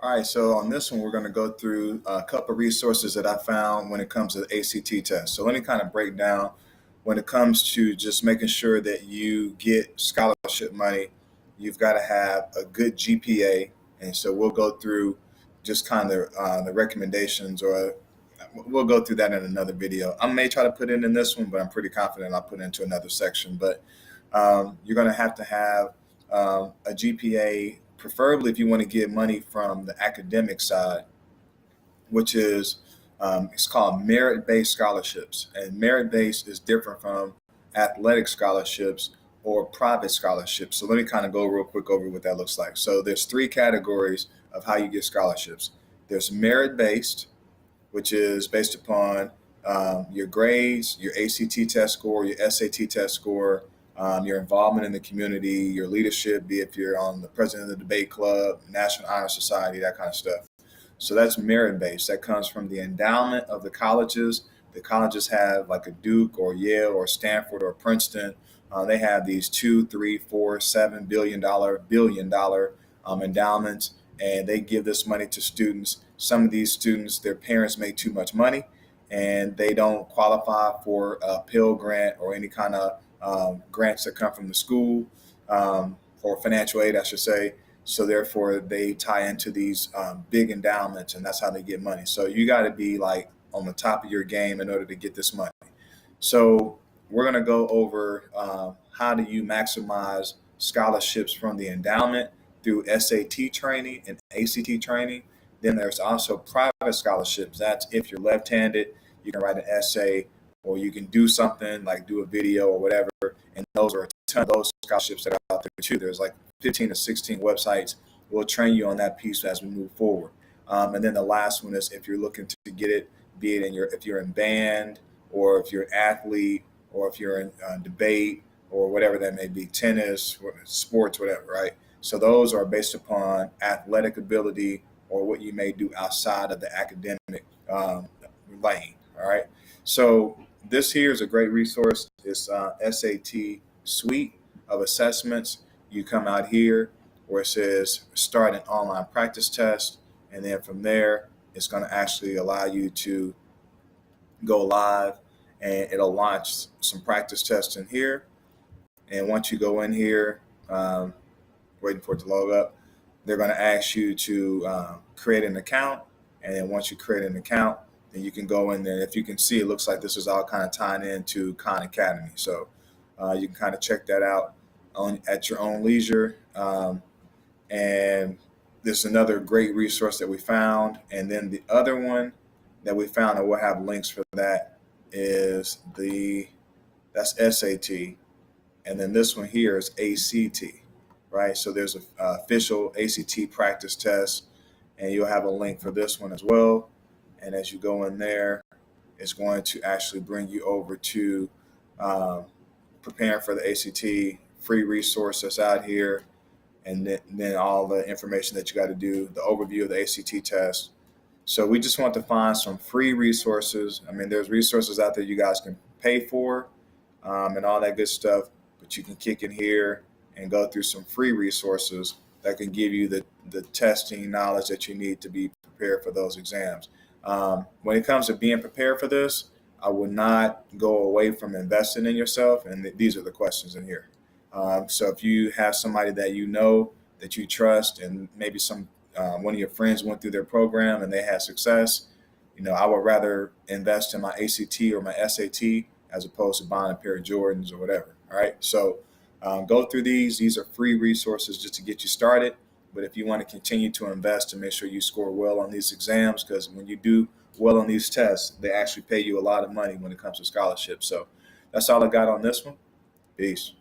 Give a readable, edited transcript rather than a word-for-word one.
All right, so on this one, we're going to go through a couple of resources that I found when it comes to the ACT test. So let me kind of break down when it comes to just making sure that you get scholarship money, you've got to have a good GPA. And so we'll go through just kind of the recommendations, or we'll go through that in another video. I may try to put it in this one, but I'm pretty confident I'll put it into another section. But you're going to have a GPA, preferably if you want to get money from the academic side, which is it's called merit-based scholarships. And merit-based is different from athletic scholarships or private scholarships. So let me kind of go real quick over what that looks like. So there's three categories of how you get scholarships. There's merit-based, which is based upon your grades, your ACT test score, your SAT test score, your involvement in the community, your leadership, be it if you're on the president of the debate club, National Honor Society, that kind of stuff. So that's merit-based. That comes from the endowment of the colleges. The colleges have, like a Duke or Yale or Stanford or Princeton. They have these $2, $3, $4, $7 billion endowments, and they give this money to students. Some of these students, their parents make too much money, and they don't qualify for a Pell Grant or any kind of grants that come from the school, or financial aid, I should say. So therefore, they tie into these big endowments, and that's how they get money. So you got to be like on the top of your game in order to get this money. So we're going to go over how do you maximize scholarships from the endowment through SAT training and ACT training. Then there's also private scholarships. That's if you're left-handed, you can write an essay, or you can do something like do a video or whatever. And those are a ton of those scholarships that are out there too. There's like 15 to 16 websites. We'll train you on that piece as we move forward. And then the last one is if you're looking to get it, be it if you're in band, or if you're an athlete, or if you're in debate, or whatever that may be, tennis, sports, whatever, right? So those are based upon athletic ability or what you may do outside of the academic lane, all right? So this here is a great resource. It's SAT suite of assessments. You come out here where it says start an online practice test, and then from there, it's going to actually allow you to go live, and it'll launch some practice tests in here. And once you go in here, waiting for it to load up, they're going to ask you to create an account. And then once you create an account, then you can go in there. If you can see, it looks like this is all kind of tying into Khan Academy. So you can kind of check that out at your own leisure. And this is another great resource that we found. And then the other one that we found, and we'll have links for that, is that's SAT. And then this one here is ACT, right? So there's an official ACT practice test, and you'll have a link for this one as well. And as you go in there, it's going to actually bring you over to preparing for the ACT, free resource that's out here, and then all the information that you got to do, the overview of the ACT test. So we just want to find some free resources. I mean, there's resources out there you guys can pay for and all that good stuff, but you can kick in here and go through some free resources that can give you the testing knowledge that you need to be prepared for those exams. When it comes to being prepared for this, I would not go away from investing in yourself, and these are the questions in here. So if you have somebody that you know, that you trust, and maybe one of your friends went through their program and they had success, I would rather invest in my ACT or my SAT as opposed to buying a pair of Jordans or whatever. All right. So go through these. These are free resources just to get you started. But if you want to continue to invest, to make sure you score well on these exams, because when you do well on these tests, they actually pay you a lot of money when it comes to scholarships. So that's all I got on this one. Peace.